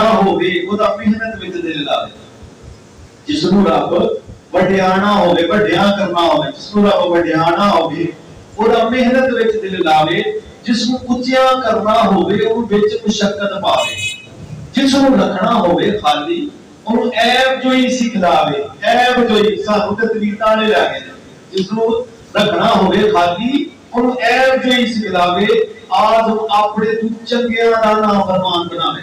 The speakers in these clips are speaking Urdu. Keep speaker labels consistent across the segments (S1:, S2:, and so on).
S1: ہوے ਉਹਦਾ ਮਿਹਨਤ ਵਿੱਚ ਦਿਲ ਲਾਵੇ। ਜਿਸ ਨੂੰ ਰੱਬ ਵਡਿਆਣਾ ਹੋਵੇ, ਵੱਡਿਆਂ ਕਰਨਾ ਹੋਵੇ, ਜਿਸ ਨੂੰ ਰੱਬ ਵਡਿਆਣਾ ਹੋਵੇ ਉਹਦਾ ਮਿਹਨਤ ਵਿੱਚ ਦਿਲ ਲਾਵੇ। ਜਿਸ ਨੂੰ ਉੱਚਿਆਂ ਕਰਨਾ ਹੋਵੇ ਉਹਨੂੰ ਵਿੱਚ ਮੁਸ਼ੱਕਤ ਪਾਵੇ। ਜਿਸ ਨੂੰ ਰੱਖਣਾ ਹੋਵੇ ਖਾਲੀ ਉਹਨੂੰ ਐਬ ਜੋਈ ਸਿਖਲਾਵੇ। ਐਬ ਜੋਈ ਸਾਨੂੰ ਤੇ ਤਵੀਤਾਂ ਨੇ ਲੈ ਗਏ। ਜਿਸ ਨੂੰ ਰੱਖਣਾ ਹੋਵੇ ਖਾਲੀ ਉਹਨੂੰ ਐਬ ਜੋਈ ਸਿਖਲਾਵੇ। ਆਦਮ ਆਪਣੇ ਤੋਂ ਚੰਗਿਆਂ ਦਾ ਨਾਮ ਫਰਮਾਨ ਬਣਾਵੇ।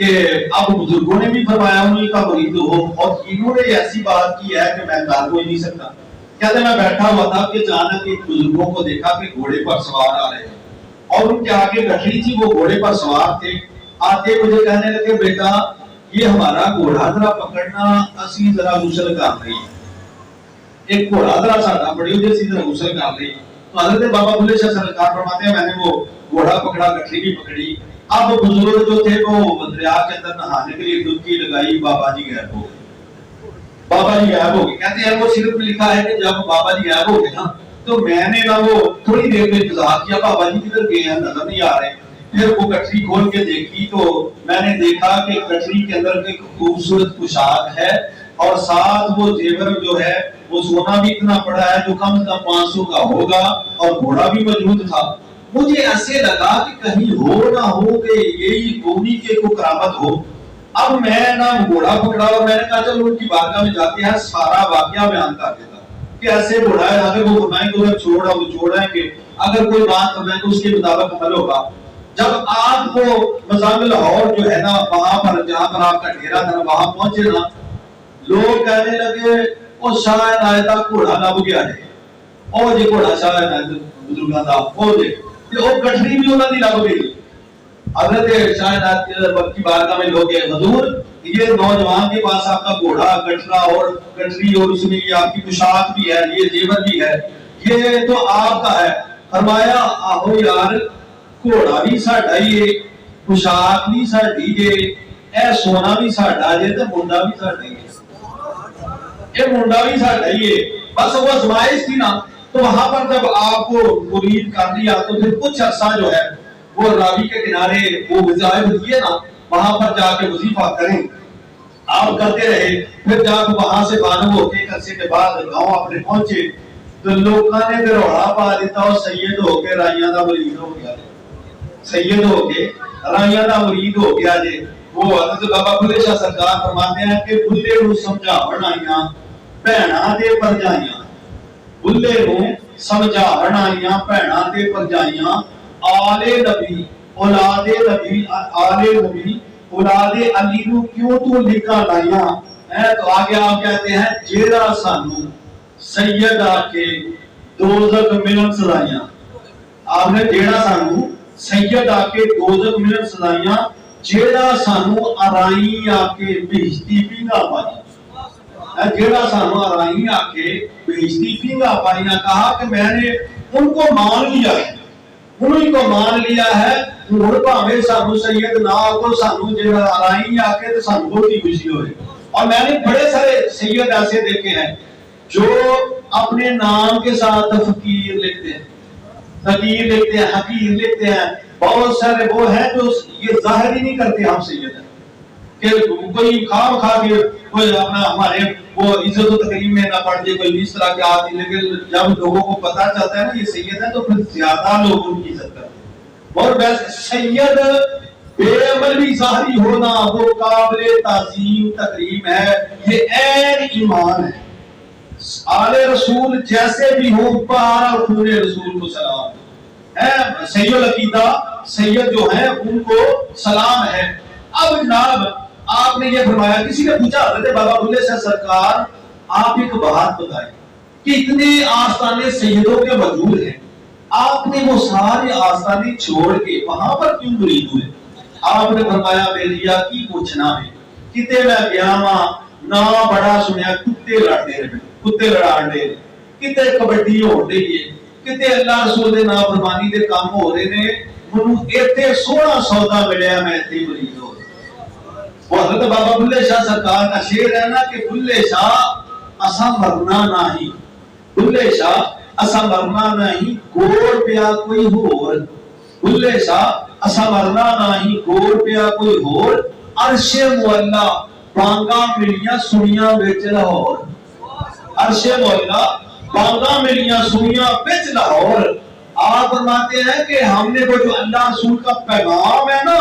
S1: کہ اب بزرگوں نے بھی فرمایا انہیں کا مرید ہو، اور انہوں نے ایسی بات کی ہے کہ میں گھر کو ہی نہیں سکتا. کہتے میں بیٹھا ہوا تھا کہ اچانک ایک بزرگوں کو دیکھا کہ گھوڑے پر سوار آ رہے ہیں اور ان کے آگے گٹھڑی تھی، وہ گھوڑے پر سوار تھے. آتے مجھے کہنے لگے بیٹا یہ ہمارا گھوڑا ذرا پکڑنا، اسی ذرا غسل کر رہی. ایک گھوڑا ذرا ساڈا بڑی وجہ سے ذرا غسل کر رہی. تو حضرت بابا بلے شاہ سرکار فرماتے ہیں میں نے وہ گھوڑا پکڑا، گٹھڑی بھی پکڑی. اب بزرگ جو تھے وہ دریا کے اندر نہانے کے لیے ڈبکی لگائی، بابا جی غائب ہو گئے. بابا جی غائب ہو گئے. کہتے ہیں وہ صرف لکھا ہے کہ جب بابا جی غائب ہو گئے نا تو میں نے نا وہ تھوڑی دیر میں انتظار کیا بابا جی کدھر گئے ہیں، نظر نہیں آ رہے. پھر وہ گٹھڑی کھول کے دیکھی تو میں نے دیکھا کہ گٹھڑی کے اندر ایک خوبصورت پوشاک ہے اور ساتھ وہ زیور جو ہے وہ سونا بھی اتنا پڑا ہے جو کم از کم 500 کا ہوگا، اور گھوڑا بھی موجود تھا. مجھے ایسے لگا کہ کہیں ہو نہ ہو کہ یہی گونی کے کو کرامت ہو. اب میں نا گھوڑا پکڑا اور میں نے کہا چلو ان کی بارگاہ میں جاتے ہیں، سارا واقعہ بیان کر دیتا کہ ایسے گھوڑا ہے، اگر وہ فرمائیں گے چھوڑا وہ چھوڑیں گے، اگر کوئی بات فرمائیں گے اس کے مطابق عمل ہوگا. جب آپ کو مزام لاہور جو ہے نا وہاں پر جہاں پر آپ کا ڈیرا تھا وہاں پہنچے نا، لوگ کہنے لگے وہ شاید آئے گھوڑا لب گیا ہے، اور یہ گھوڑا شاید بزرگاں دا وہ دیکھ وہ گٹھڑی بھی انہوں نے لگ گئی. حضرت شاید کی بارگاہ میں لوگ حضور یہ نوجوان کے پاس آپ کا گھوڑا گٹھڑا اور گٹھڑی اور اس میں یہ آپ کی پوشاک بھی ہے، یہ زیور بھی ہے، یہ تو آپ کا ہے. فرمایا آہو یار گھوڑا بھی ساڈا ہی ہے، پوشاک بھی ساڈی ہے، اے سونا بھی ساڈا ہے تے منڈا بھی ساڈا ہی ہے، یہ منڈا بھی ساڈا ہی ہے. بس وہ آزمائش تھی نا. تو وہاں پر جب آپ کو مرید کر لیا تو پھر کچھ عرصہ جو ہے وہ راوی کے کنارے وہ وظائف دیے نا وہاں پر جا کے وظیفہ کریں آپ کرتے رہے. پھر جب وہاں سے بانو ہو کے عرصے کے بعد گاؤں اپنے پہنچے تو لوگوں نے پھر روڑا پا دیتا اور سید ہو کے رائیاں دا مرید ہو گیا، سید ہو کے رائیاں دا مرید ہو گیا. جی وہ حضرت بابا بلے شاہ سرکار فرماتے ہیں کہ بلے نو سمجھاون آئیاں بہناں تے پرجائیاں، بلے نو سمجھاون آئیاں بہناں تے پرجائیاں، آلے نبی اولاد نبی آلے نبی اولاد علی نو کیوں تو لکھا لائیاں. تو آگے آپ کہتے ہیں جیڑا سانو سید آ کے دوزخ ملن سزائیاں. آپ نے جیڑا سانو سید آ کے دوزخ ملن سزائیاں، جیڑا سانو ارائی آ کے بہشتی پینگا پائیاں، جیڑا سانو ارائی آ کے بہشتی پینگا پائیاں. کہا کہ میں نے ان کو مان لیا ہے، انہی کو مان لیا ہے. ہن بھاویں سانو سید نہ کو سانو جیڑا ارائی آ کے تے سانو بہت ہی خوشی ہوئے. اور میں نے بڑے سارے سید ایسے دیکھے ہیں جو اپنے نام کے ساتھ فقیر لکھتے ہیں، فقیر لکھتے ہیں، حقیر لکھتے ہیں. بہت سارے وہ ہیں جو یہ ظاہر ہی نہیں کرتے ہم سید ہیں، کہ کوئی خام کھا کے کوئی اپنا ہمارے وہ عزت و تکریم میں نہ پڑھ دے کوئی اس طرح کے آدمی. لیکن جب لوگوں کو پتہ چلتا ہے نا یہ سید ہے تو پھر زیادہ لوگ ان کی عزت کرتے ہیں. اور ویسے سید بے عمل بھی ظاہری ہونا وہ قابل تعظیم تکریم ہے، یہ عین ایمان ہے. آل رسول جیسے بھی ہوں بہرحال خون رسول کو سلام ہے. سید العقیدہ سید جو ہیں ان کو سلام ہے. اب جناب آپ نے یہ فرمایا، کسی نے پوچھا حضرت بابا بلے شاہ سرکار آپ ایک بات بتائیں کہ اتنے آستانے سیدوں کے موجود ہیں، آپ نے وہ سارے آستانے چھوڑ کے وہاں پر کیوں مرید ہوئے؟ آپ نے فرمایا بیلیا کی پوچھنا ہے کتے میں گیا ماں نہ بڑا سنیا کتے لڑتے رہے، کتے لڑاڑ دے، کتے کبڈی ہو رہی ہے، کتے اللہ رسول دے نافرمانی دے کام ہو رہے نے، منو ایتھے سونا سودا ملیا میں ایتھے مرید ہو. وہ حضرت بابا بلے شاہ سرکار کا شعر ہے نا کہ بلے شاہ اساں مرنا نہیں، بلے شاہ اساں مرنا نہیں گوڑ پیا کوئی ہور، بلے شاہ اساں مرنا نہیں گوڑ پیا کوئی ہور، عرش مولا بانگا ملیاں سنیاں وچ لاہور، عرش مولا بانگا ملیاں سنیاں وچ لاہور. آپ فرماتے ہیں کہ ہم نے وہ جو اللہ رسول کا پیغام ہے نا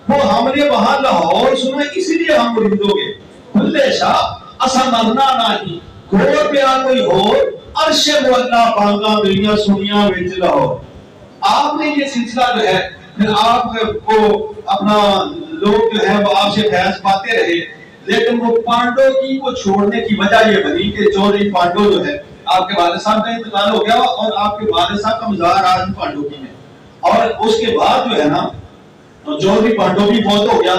S1: وہ ہم نے وہاں لاہور سنا، اس لیے ہم مرید ہو گئے. بلے شاہ اساں مرنا نہیں گوڑ پیا کوئی ہور، عرش مولا بانگا ملیاں سنیاں وچ لاہور. آپ نے یہ سلسلہ جو ہے پھر آپ کو اپنا لوگ جو ہے وہ آپ سے فیض پاتے رہے، لیکن وہ پانڈو کی کو چھوڑنے کی وجہ یہ بنی کہ چودھری پانڈو جو ہے آپ کے والد صاحب کا انتقال ہو گیا اور آپ کے والد صاحب کا مزار آج پانڈو کی ہے، اور اس کے بعد جو ہے نا تو چودھری پانڈو بھی فوت ہو گیا،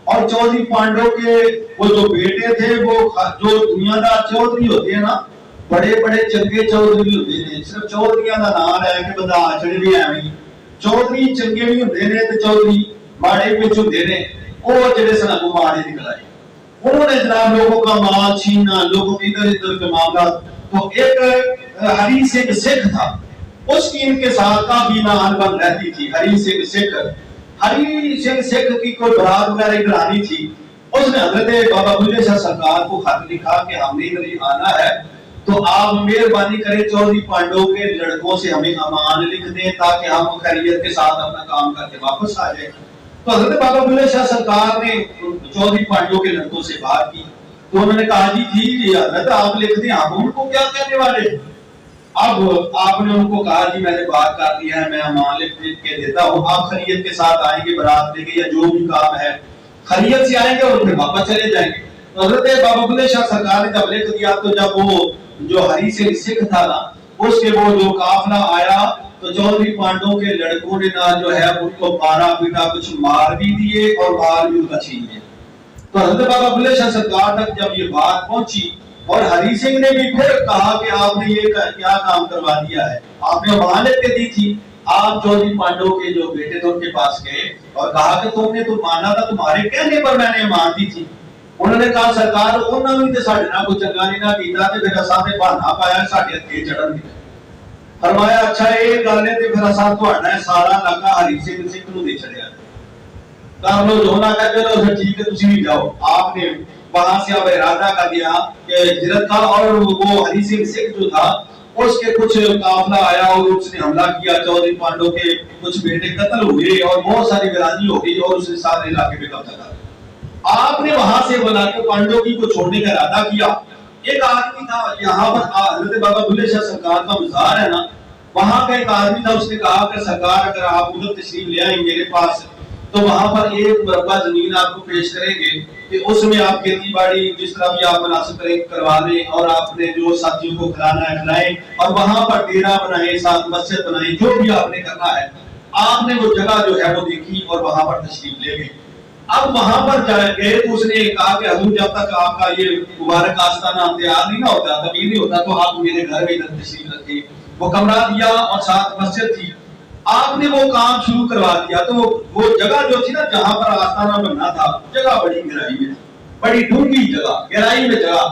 S1: اور چودھری پانڈو کے وہ جو بیٹے تھے وہ جو دنیا دار چودھری ہوتے ہیں نا، بڑے بڑے چنگے چودھری ہوتے ہیں، صرف چودھریاں دا نام ہے کہ بندہ آچڑ بھی ہے، چودھری چنگے بھی ہوتے ہیں تو چودھری ماڑے پہ ہوتے ہیں، وہ جڑے سن کو ماڑے نکل آئے، انہوں نے جناب لوگوں کا مال چھیننا، لوگوں کے ادھر ادھر کے معاملات، تو ایک ہری سنگھ سکھ تھا، اس کی ان کے ساتھ کافی نان بن رہتی تھی، ہری سنگھ سکھ کی کوئی برات وغیرہ گرانی تھی، اس نے حضرت بابا بلے شاہ سرکار کو خط لکھا کہ ہم نے ادھر آنا ہے، تو آپ مہربانی کریں چودھری پانڈو کے لڑکوں سے ہمیں امان لکھ دیں تاکہ ہم خیریت کے ساتھ اپنا کام کر کے واپس آ جائیں۔ تو حضرت بابا بلے شاہ سرکار نے چودھری پانڈو کے لڑکوں سے بات کی، تو انہوں نے کہا جی ٹھیک ہے حضرت آپ لکھ دیں، ہم ان کو کیا کہنے والے۔ اب آپ نے ان کو کہا جی میں نے بات کر لی ہے، میں امان لکھ کے دیتا ہوں، آپ خیریت کے ساتھ آئیں گے برات لے کے یا جو بھی کام ہے خیریت سے آئیں گے اور پھر واپس چلے جائیں گے۔ تو حضرت بابا بلے شاہ سرکار نے جب لکھ دیا تو جب وہ جو ہری سنگھ سکھ تھا نا اس کے وہ جو قافلہ آیا تو چودھری پانڈو کے لڑکوں نے نا جو ہے ان کو مارا پیٹا، کچھ مار بھی دیے اور مال بھی ان کا چھین لیا۔ تو حضرت بابا بلے شاہ سرکار تک جب یہ بات پہنچی اور ہری سنگھ نے بھی پھر کہا کہ آپ نے یہ کیا کام کروا دیا ہے، آپ نے امانت کے دی تھی، آپ چودھری پانڈو کے جو بیٹے تھے ان کے پاس گئے اور کہا کہ تم نے تو مانا تھا، تمہارے کہنے پر میں نے امان دی تھی۔ انہوں نے کہا سرکار انہوں نے تے ساڈے نال کوئی چنگا نہیں نہ کیتا تے پھر اساں تے بہانا پایا ساڈے ہتھے چڑھن دی۔ فرمایا اچھا یہ گل ہے تے پھر اساں تہاڈا سارا علاقہ ہری سنگھ نوں دے چھڑیا، کر لو جو نہ کہتے ہو پھر ٹھیک ہے تسی بھی جاؤ۔ آپ نے وہاں سے اب ارادہ کر دیا کہ ہجرت کا، اور وہ ہری سنگھ سکھ جو تھا اس کے کچھ قافلہ آیا اور اس نے حملہ کیا، چودھری پانڈو کے کچھ بیٹے قتل ہوئے اور بہت ساری ویرانی ہو گئی اور اس نے سارے علاقے پہ قبضہ کر لیا۔ آپ نے وہاں سے بنا کے پانڈو کی کو چھوڑنے کا ارادہ کیا۔ ایک آدمی تھا یہاں پر حضرت بابا بلے شاہ سرکار کا مزار ہے نا، وہاں کا ایک آدمی تھا، اس نے کہا کہ سرکار اگر آپ ادھر تشریف لے آئیں میرے پاس تو وہاں پر ایک مربع زمین آپ کو پیش کریں گے کہ اس میں آپ کھیتی باڑی جس طرح بھی آپ مناسب کروا لیں اور آپ نے جو ساتھیوں کو کھلانا ہے کھلائیں اور وہاں پر ڈیرا بنائیں، ساتھ مسجد بنائیں، جو بھی آپ نے کرنا ہے۔ آپ نے وہ جگہ جو ہے وہ دیکھی اور وہاں پر تشریف لے گئے۔ اب وہاں پر جا گئے تو اس نے کہا کہ حضور جب تک آپ کا یہ مبارک آستانہ تیار نہیں نہ ہوتا، تعمیر نہیں ہوتا تو آپ میرے گھر میں ادھر تشریف رکھیں۔ وہ کمرہ دیا اور ساتھ مسجد تھی، آپ نے وہ کام شروع کروا دیا۔ تو وہ جگہ جو تھی نا جہاں پر آستانہ بننا تھا، جگہ بڑی گہرائی میں، بڑی ڈونگی جگہ، گہرائی میں جگہ۔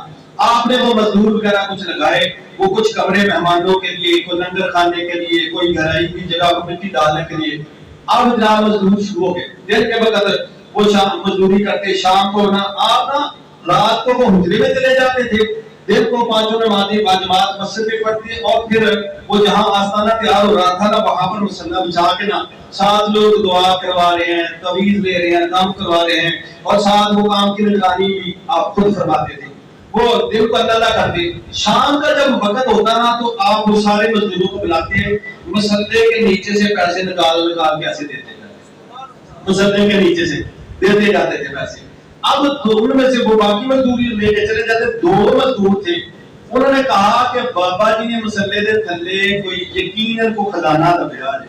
S1: آپ نے وہ مزدور وغیرہ کچھ لگائے، وہ کچھ کمرے مہمانوں کے لیے، کوئی لنگر کھانے کے لیے، کوئی گہرائی کی جگہ کو مٹی ڈالنے کے لیے۔ اب جناب مزدور شروع ہو گئے، دن کے وقت وہ شام مزدوری کرتے، شام کو نا آپ نا رات کو وہ حجرے میں چلے جاتے تھے، دن کو پانچوں نمازیں باجماعت مسجد میں پڑھتے اور پھر وہ جہاں آستانہ تیار ہو رہا تھا نا وہاں پر مصلی بچھا کے نا ساتھ لوگ دعا کروا رہے ہیں، تعویذ لے رہے ہیں، کام کروا رہے ہیں اور ساتھ وہ کام کی نگرانی بھی آپ خود فرماتے تھے۔ وہ دن کو اللہ کرتے، شام کا جب وقت ہوتا نا تو آپ وہ سارے مزدوروں کو بلاتے، مصلی کے نیچے سے پیسے نکال کے ایسے دیتے تھے، مصلی کے نیچے سے دیتے جاتے تھے پیسے۔ اب ان میں سے وہ باقی مزدوری لے کے چلے جاتے، دو مزدور تھے، انہوں نے کہا کہ بابا جی نے مصلی دے تھلے کوئی یقیناً کو خزانہ دبیا ہے،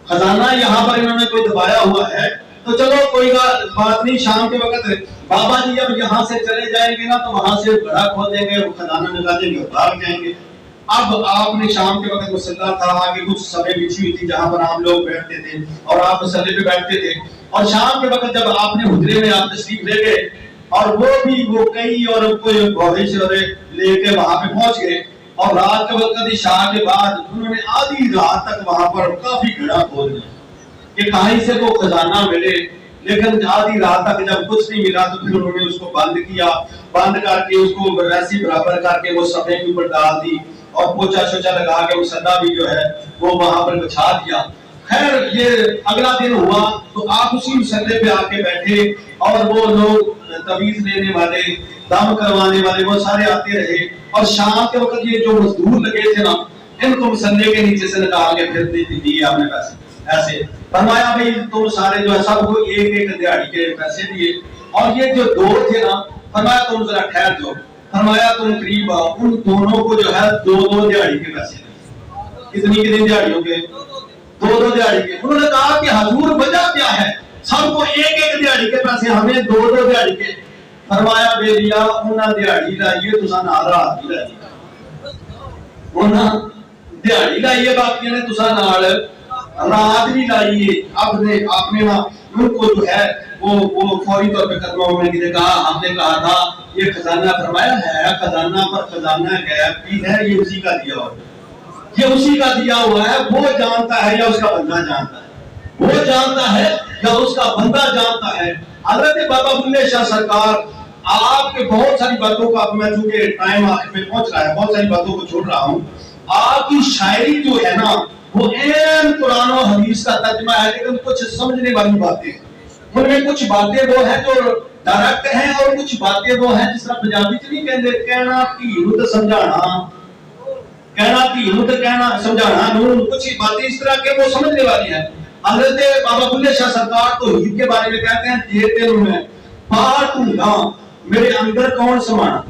S1: خزانہ یہاں پر انہوں نے کوئی دبایا ہوا ہے، تو چلو کوئی بات نہیں، شام کے وقت بابا جی اب یہاں سے چلے جائیں گے نا تو وہاں سے گڑھا کھودیں گے، وہ خزانہ نکالیں گے اور بھاگ جائیں گے۔ اب آپ نے شام کے وقت مصلی تھا، آگے کچھ سبیں بچھی ہوئی تھی جہاں پر عام لوگ بیٹھتے تھے اور آپ مصلی پہ بیٹھتے تھے، اور شام کے وقت جب آپ نے حجرے میں آپ تشریف لے گئے اور وہ بھی وہ کئی اور کوئی گھوڑے شورے لے کے وہاں پہ پہنچ گئے، اور رات کے وقت عشاء کے بعد انہوں نے آدھی رات تک وہاں پر کافی گڑھا کھود لیا کہ کہیں سے وہ خزانہ ملے، لیکن آدھی رات تک جب کچھ نہیں ملا تو پھر انہوں نے اس کو بند کیا، بند کر کے اس کو ویسی برابر کر کے وہ سبیں کے اوپر ڈال دی اور پوچھا شوچا لگا کے مصلی بھی جو ہے وہ وہاں پر بچھا دیا۔ خیر یہ اگلا دن ہوا تو آپ اسی مصلی پہ آ کے بیٹھے اور وہ لوگ تعویذ لینے والے، دم کروانے والے وہ سارے آتے رہے، اور شام کے وقت یہ جو مزدور لگے تھے نا ان کو مصلی کے نیچے سے نکال کے پھر دیے آپ نے پیسے۔ ایسے فرمایا بھائی تم سارے جو ہے سب کو ایک ایک دیہڑی کے پیسے دیے، اور یہ جو دو تھے نا فرمایا تم ذرا ٹھہر جاؤ، فرمایا تم قریب آؤ، ان دونوں کو جو ہے دو دو دیہڑی کے پیسے دیے۔ کتنی کتنی دیہڑیوں کے؟ دو دو دیہڑی کے۔ انہوں نے کہا کہ حضور وجہ کیا ہے؟ سب کو ایک ایک دیہڑی کے پیسے، ہمیں دو دو دیہڑی کے۔ فرمایا بیلیا انہاں دیہڑی لائیے تساں نال رات بھی لائیے، انہاں دیہڑی لائیے باقی نے تساں نال رات بھی لائیے۔ آپ نے ان کو جو ہے وہ فوری طور پہ قدمہ ہونے کی نے کہا، ہم نے کہا تھا یہ خزانہ، فرمایا ہے خزانہ پر خزانہ غیب کی ہے، یہ اسی کا دیا ہوا ہے، یہ اسی کا دیا ہوا ہے، وہ جانتا ہے یا اس کا بندہ جانتا ہے، وہ جانتا ہے یا اس کا بندہ جانتا ہے۔ حضرت بابا بلے شاہ سرکار آپ کے بہت ساری باتوں کو، اب میں چونکہ ٹائم آخر میں پہنچ رہا ہے بہت ساری باتوں کو چھوڑ رہا ہوں، آپ کی شاعری جو ہے نا وہ عین قرآن و حدیث کا ترجمہ ہے، لیکن کچھ سمجھنے والی باتیں ہیں ان میں، کچھ باتیں وہ ہیں جو ڈائریکٹ ہیں اور کچھ باتیں وہ ہیں جس طرح پنجابی چ نہیں کہتے کہنا دھی نوں تے سمجھانا، کہنا دھی نوں تے کہنا سمجھانا نوں، کچھ باتیں اس طرح کے وہ سمجھنے والی ہیں۔ حضرت بابا بلے شاہ سرکار توحید کے بارے میں کہتے ہیں جے تینوں میں باہر ڈھونڈا میرے اندر کون سمانا،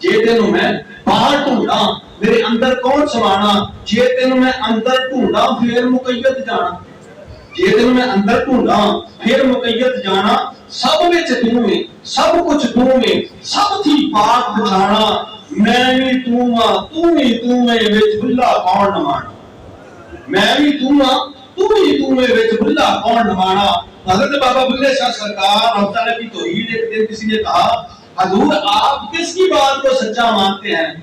S1: جے تینوں میں باہر ڈھونڈا میرے اندر کون سمانا، جے تینوں میں اندر ڈھونڈا پھر مقید جانا، جے تینوں میں اندر ڈھونڈا پھر مقید جانا، سب وچ تو میں سب کچھ تو میں سب تھی پاک بچانا، میں بھی تو ہاں تو ہی تو میں وچ بھلا کون نمانا، میں بھی تو ہاں تو ہی تو میں وچ بھلا کون نمانا۔ حضرت بابا بلے شاہ سرکار رحمۃ اللہ کی توحید، ایک دن کسی نے کہا حضور آپ کس کی بات کو سچا مانتے ہیں؟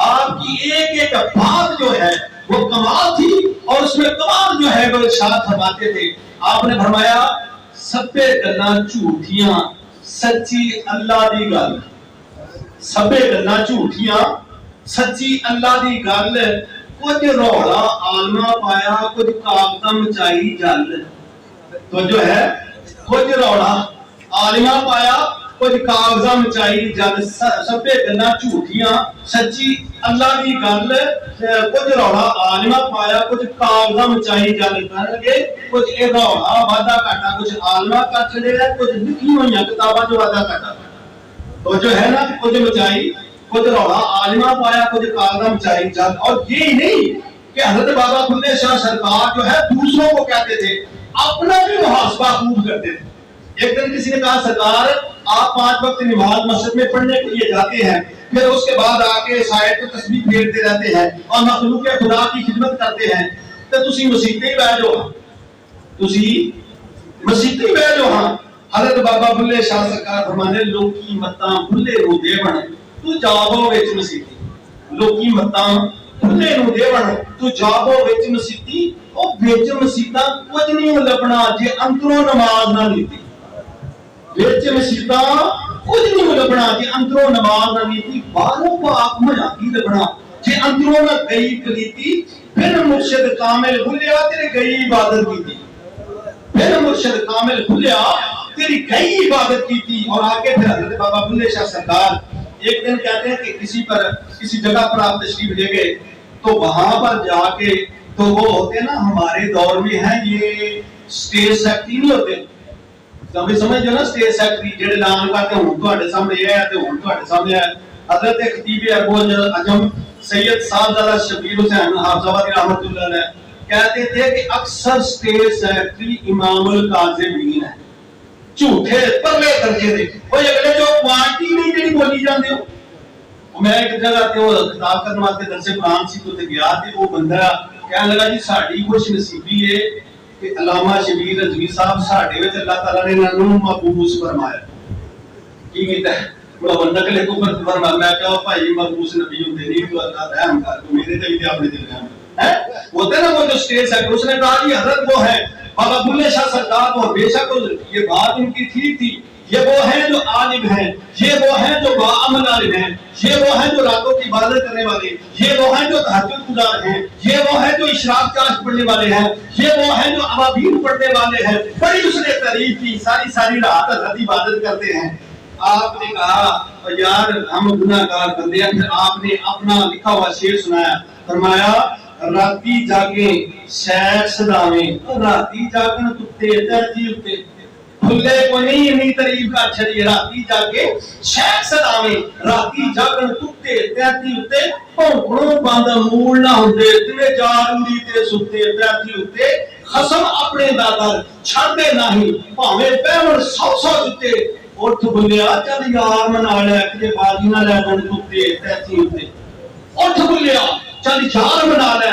S1: آپ کی ایک ایک بات جو ہے وہ کمال تھی، اور اس میں کمال جو ہے وہ ارشاد فرماتے تھے۔ آپ نے فرمایا سبے گلاں جھوٹیاں سچی اللہ دی گل، سبے گلاں جھوٹیاں سچی اللہ دی گل، کچھ رولا عالمہ پایا کچھ کاغذاں مچائی جل، تو جو ہے کچھ رولا عالمہ پایا کچھ کاغذاں مچائی جل، سبے گلاں جھوٹیاں سچی اللہ دی گل، کچھ رولا عالمہ پایا کچھ کاغذاں مچائی جل، کچھ اے رولا وعدہ کاٹا کچھ عالمہ کر چھڑے، کچھ لکھی ہوئی کتاباں جو وعدہ کاٹا، تو جو ہے نا کچھ مچائی کچھ رولا عالمہ پایا کچھ کاغذاں مچائی جل۔ اور یہی نہیں کہ حضرت بابا بلے شاہ سرکار جو ہے دوسروں کو کہتے تھے، اپنا بھی محاسبہ خوب کرتے تھے۔ ایک دن کسی نے کہا سرکار آپ 5 وقت نماز مسجد میں پڑھنے کے لیے جاتے ہیں، پھر اس کے بعد آ کے سائڈ پہ تسبیح پھیرتے رہتے ہیں اور مخلوق خدا کی خدمت کرتے ہیں، تو تسی مسیتے ہی بیٹھ جاؤ، تسی مسیتے ہی بیٹھ جاؤ۔ حضرت بابا بلے شاہ سرکار فرمانے لوکی متاں بھلے نو دیون تو جاگو وچ مسیتی، لوکی متاں بھلے نو دیون تو جاگو وچ مسیتی، او وچ مسیتاں کچھ نہیں لبنا جے اندروں نماز نہ لیتی، وچ مسیتاں کچھ نہیں لبنا جے اندروں نماز نہ لیتی، باہروں پاک مجاتی لبنا جے اندروں نہ گئی پلیتی، پھر مرشد کامل بھلیا تیرے گئی عبادت کی تھی، پھر مرشد کامل بھلیا تیری گئی عبادت کی تھی۔ اور آگے پھر حضرت بابا بلے شاہ سرکار ایک دن کہتے ہیں کہ کسی جگہ پر آپ تشریف لے گئے، تو وہاں پر جا کے تو وہ ہوتے ہیں نا ہمارے دور میں ہیں یہ اسٹیج سیکٹری نہیں ہوتے، تمہیں سمجھ جو نا اسٹیج سیکٹری جڑے اعلان کرتے ہوں تواڈے سامنے یہ ہے تے ہن تواڈے سامنے ہے۔ حضرت خطیب ابو اعظم سید صاحبزادہ شبیر حسین حافظ آبادی رحمۃ اللہ علیہ کہتے تھے کہ اکثر اسٹیج سیکٹری امام الکاذبین ہے، جھوٹے پرلے درجے دے، وہ اگلے جو کوانٹی نہیں جڑی بولی جاندے ہو۔ میں ایک جگہ تے وہ خطاب کرنے واسطے درس قرآن سی تو گیا تے وہ بندہ کہنے لگا جی ساڈی خوش نصیبی ہے کہ علامہ شبیر رضوی صاحب ساڈے وچ اللہ تعالی نے انہاں نوں مبعوث فرمایا۔ کی کیتا ہے وہ نقل کو فرمایا، میں کہا بھائی مبعوث نبی ہوندے نہیں تو اللہ رحم کر تو میرے تے بھی اپنے دل رحم ہے۔ وہ تے نا وہ جو اسٹیج ہے اس نے کہا جی حضرت وہ ہے بابا بلے شاہ سرکار وہ بے شک یہ بات ان کی ٹھیک تھی، یہ وہ ہیں جو عالم ہیں، یہ وہ ہیں جو باعمل عالم ہیں، یہ وہ ہیں جو راتوں کی عبادت کرنے والے، یہ وہ ہیں جو تہجد گزار ہیں، یہ وہ ہیں جو اشراق چاشت پڑھنے والے ہیں، یہ وہ ہیں جو اوابین پڑھنے والے ہیں۔ بڑی اس نے تعریف کی، ساری رات حضرت عبادت کرتے ہیں۔ آپ نے کہا یار ہم گناہگار بندے ہیں، پھر آپ نے اپنا لکھا ہوا شعر سنایا، فرمایا ਰਾਤੀ ਜਾਗੇ ਸੈਰ ਸਦਾਵੇਂ, ਰਾਤੀ ਜਾਗਣ ਕੁੱਤੇ ਧਰਤੀ ਉੱਤੇ ਭੁੱਲੇ ਕੋ ਨਹੀਂ ਇੰਨੀ ਤਾਰੀਫ ਕਰ ਛੜੀ, ਰਾਤੀ ਜਾਗੇ ਸੈਰ ਸਦਾਵੇਂ, ਰਾਤੀ ਜਾਗਣ ਕੁੱਤੇ ਧਰਤੀ ਉੱਤੇ ਭੌਂਕਣੋਂ ਬੰਦ ਮੂਲ ਨਾ ਹੁੰਦੇ, ਤਿਵੇਂ ਜਾਰੂਰੀ ਤੇ ਸੁੱਤੇ ਧਰਤੀ ਉੱਤੇ ਖਸਮ ਆਪਣੇ ਦਾ ਦਰ ਛੱਡਦੇ ਨਹੀਂ, ਭਾਵੇਂ ਪਹਿਵਣ 100 ਦਿੱਤੇ। ਉੱਠ ਬੁੱਲਿਆ ਚੱਲ ਯਾਰ ਮਨਾ ਲੈ, ਕਿਤੇ ਬਾਜੀ ਨਾ ਲੈ ਜਾਣ ਕੁੱਤੇ ਧਰਤੀ ਉੱਤੇ। ਉੱਠ ਬੁੱਲਿਆ ਚੱਲ ਯਾਰ ਮਨਾ ਲੈ,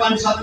S1: 5-7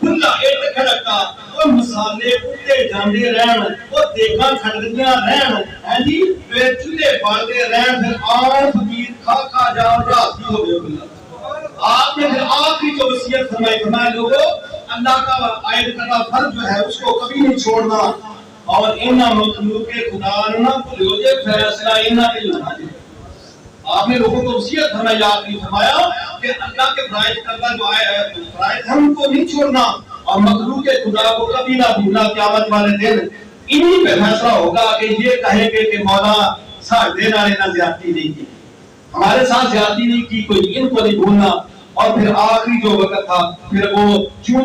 S1: کھلا ایک کھڑکا وہ مسالے اٹھتے جاندے رہن وہ دیکھاں کھڑکیاں رہن ہیں جی پھر چولہے بڑھتے رہن پھر آن فقیر کھا جاؤ راتی ہو گئے کھلا آپ نے پھر آخری جو وصیت فرمائی لوگوں اللہ کا عائد کرنا فرض جو ہے اس کو کبھی نہیں چھوڑنا اور انہاں مخلوق خدا نہ بھولو جے فیصلہ انہاں کے ہونا ہے آپ نے لوگوں کو وصیت فرمائی آخری فرمایا کہ اللہ کے فرائض کردہ جو آئے فرائض ہم کو نہیں چھوڑنا اور مخلوق خدا کو کبھی نہ بھولنا قیامت والے دن انہی پہ فیصلہ ہوگا کہ یہ کہیں گے کہ مولا ساتھ دینا لینا زیادتی نہیں کی ہمارے ساتھ زیادتی نہیں کی کوئی ان کو نہیں بھولنا اور پھر آخری جو وقت تھا پھر وہ چوں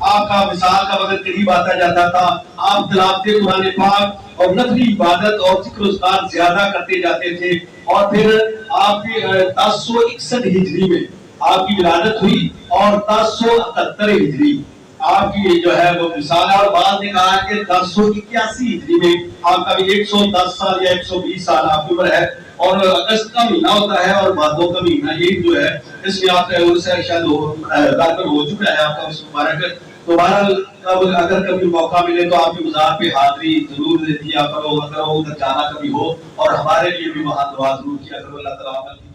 S1: آپ کا وصال کا وقت قریب آتا جاتا تھا آپ تلاوت قرآن پاک اور نفلی عبادت اور ذکر و اذکار زیادہ کرتے جاتے تھے اور پھر آپ کی 1061 ہجری میں آپ کی ولادت ہوئی اور 1078 ہجری آپ کی جو ہے وہ مثال ہے اور بعد نے کہا کہ 1081 ہجری میں آپ کا بھی 110 سال یا 120 سال آپ کی عمر ہے اور اگست کا مہینہ ہوتا ہے اور بھادو کا مہینہ یہ جو ہے اس میں آپ کا عرس ہے شاید ہو چکا ہے آپ کا اس مبارک تو بہرحال اگر کبھی موقع ملے تو آپ کی مزار پہ حاضری ضرور دیا کرو اگر ادھر جانا کبھی ہو اور ہمارے لیے بھی وہاں دعا ضرور کیا کرو اللہ تعالیٰ